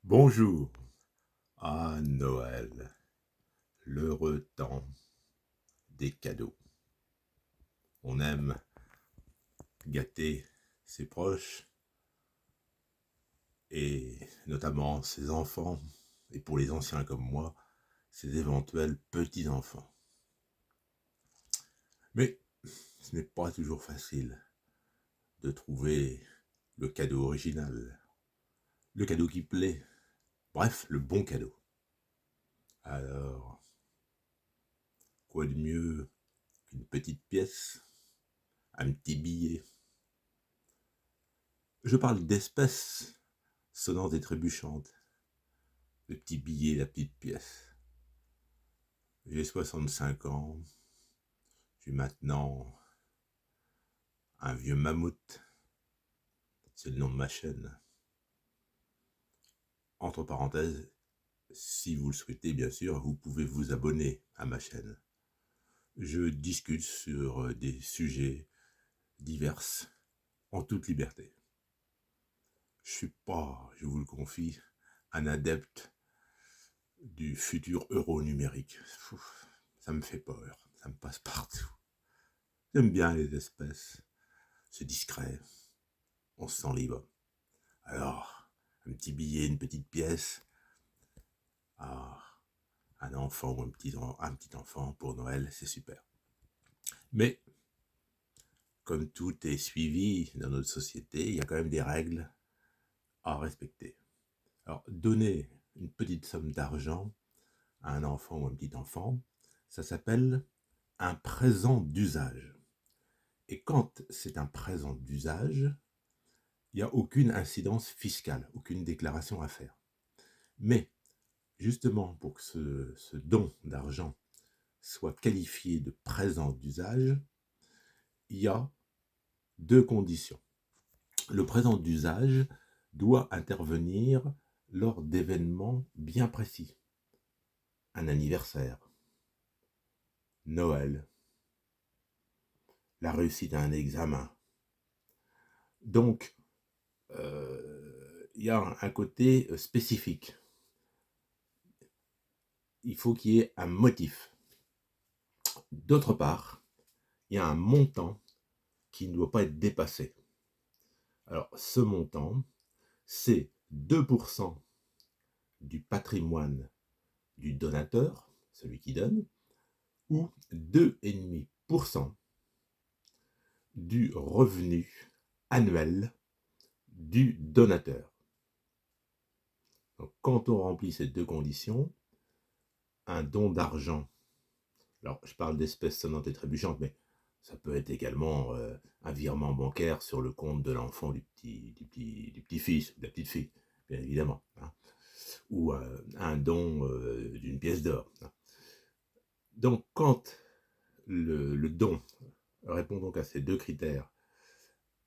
Bonjour. Ah, Noël, l'heureux temps des cadeaux. On aime gâter ses proches et notamment ses enfants, et pour les anciens comme moi, ses éventuels petits-enfants. Mais ce n'est pas toujours facile de trouver le cadeau original, le cadeau qui plaît, bref, le bon cadeau. Alors, quoi de mieux qu'une petite pièce, un petit billet? Je parle d'espèces sonnantes et trébuchantes, le petit billet, la petite pièce. J'ai 65 ans, je suis maintenant un vieux mammouth, c'est le nom de ma chaîne. Entre parenthèses, si vous le souhaitez bien sûr, vous pouvez vous abonner à ma chaîne. Je discute sur des sujets divers, en toute liberté. Je suis pas, je vous le confie, un adepte du futur euro numérique. Ça me fait peur, ça me passe partout. J'aime bien les espèces, c'est discret, on se sent libre. Alors, un petit billet, une petite pièce, ah, un enfant ou un petit enfant pour Noël, c'est super. Mais, comme tout est suivi dans notre société, il y a quand même des règles à respecter. Alors, donner une petite somme d'argent à un enfant ou un petit enfant, ça s'appelle un présent d'usage. Et quand c'est un présent d'usage, il n'y a aucune incidence fiscale, aucune déclaration à faire. Mais, justement, pour que ce don d'argent soit qualifié de présent d'usage, il y a deux conditions. Le présent d'usage doit intervenir lors d'événements bien précis. Un anniversaire, Noël, la réussite à un examen. Donc, il y a un côté spécifique. Il faut qu'il y ait un motif. D'autre part, il y a un montant qui ne doit pas être dépassé. Alors, ce montant, c'est 2% du patrimoine du donateur, celui qui donne, ou 2,5% du revenu annuel du donateur. Donc, quand on remplit ces deux conditions, un don d'argent, alors je parle d'espèces sonnantes et trébuchantes, mais ça peut être également un virement bancaire sur le compte de l'enfant du petit-fils, de la petite-fille, bien évidemment, hein, ou un don d'une pièce d'or. Hein. Donc, quand le don répond donc à ces deux critères,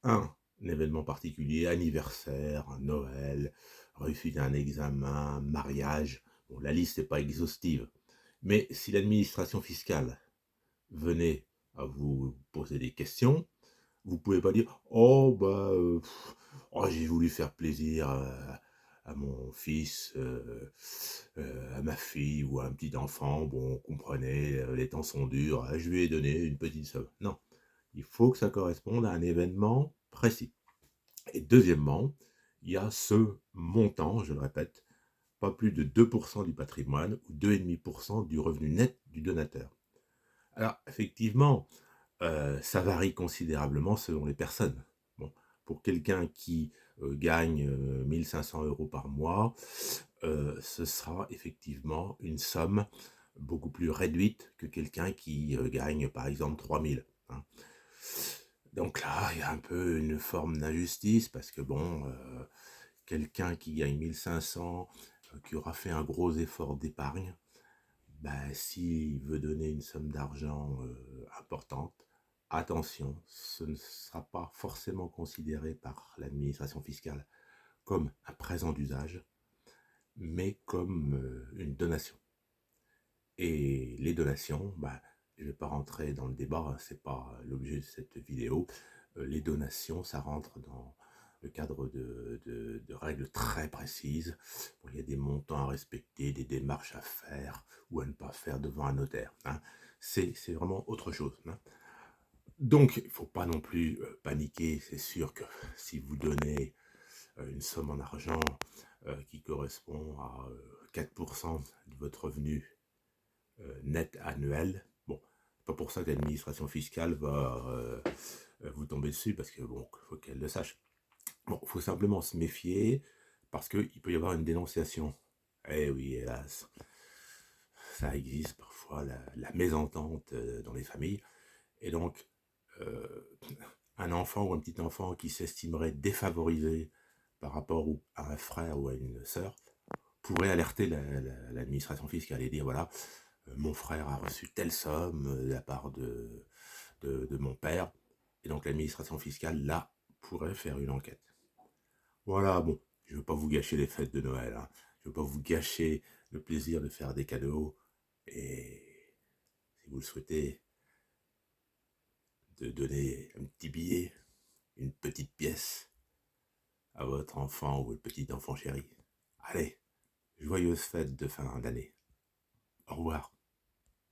un événement particulier, anniversaire, Noël, réussite d'un examen, mariage, bon, la liste n'est pas exhaustive, mais si l'administration fiscale venait à vous poser des questions, vous ne pouvez pas dire « Oh, j'ai voulu faire plaisir à mon fils, à ma fille ou à un petit enfant, bon, comprenez, les temps sont durs, je lui ai donné une petite somme. » Non, il faut que ça corresponde à un événement précis. Et deuxièmement, il y a ce montant, je le répète, pas plus de 2% du patrimoine ou 2,5% du revenu net du donateur. Alors, effectivement, ça varie considérablement selon les personnes. Bon, pour quelqu'un qui gagne 1500 € par mois, ce sera effectivement une somme beaucoup plus réduite que quelqu'un qui gagne par exemple 3000. Hein. Donc là, il y a un peu une forme d'injustice parce que bon, quelqu'un qui gagne 1500, qui aura fait un gros effort d'épargne, s'il veut donner une somme d'argent importante, attention, ce ne sera pas forcément considéré par l'administration fiscale comme un présent d'usage, mais comme une donation. Et les donations, je ne vais pas rentrer dans le débat, c'est pas l'objet de cette vidéo. Les donations, ça rentre dans le cadre de règles très précises. Bon, il y a des montants à respecter, des démarches à faire ou à ne pas faire devant un notaire, hein. C'est vraiment autre chose, hein. Donc, il ne faut pas non plus paniquer. C'est sûr que si vous donnez une somme en argent qui correspond à 4% de votre revenu net annuel, bon, c'est pas pour ça que l'administration fiscale va vous tomber dessus, parce que bon, faut qu'elle le sache. Bon, il faut simplement se méfier, parce qu'il peut y avoir une dénonciation. Eh oui, hélas, ça existe parfois, la mésentente dans les familles. Et donc, euh, un enfant ou un petit enfant qui s'estimerait défavorisé par rapport à un frère ou à une sœur pourrait alerter l'administration fiscale et dire, voilà, mon frère a reçu telle somme de la part de mon père, et donc l'administration fiscale, là, pourrait faire une enquête. Voilà, bon, je ne veux pas vous gâcher les fêtes de Noël, hein. Je ne veux pas vous gâcher le plaisir de faire des cadeaux, et si vous le souhaitez, de donner un petit billet, une petite pièce à votre enfant ou votre petit enfant chéri. Allez, joyeuses fêtes de fin d'année. Au revoir.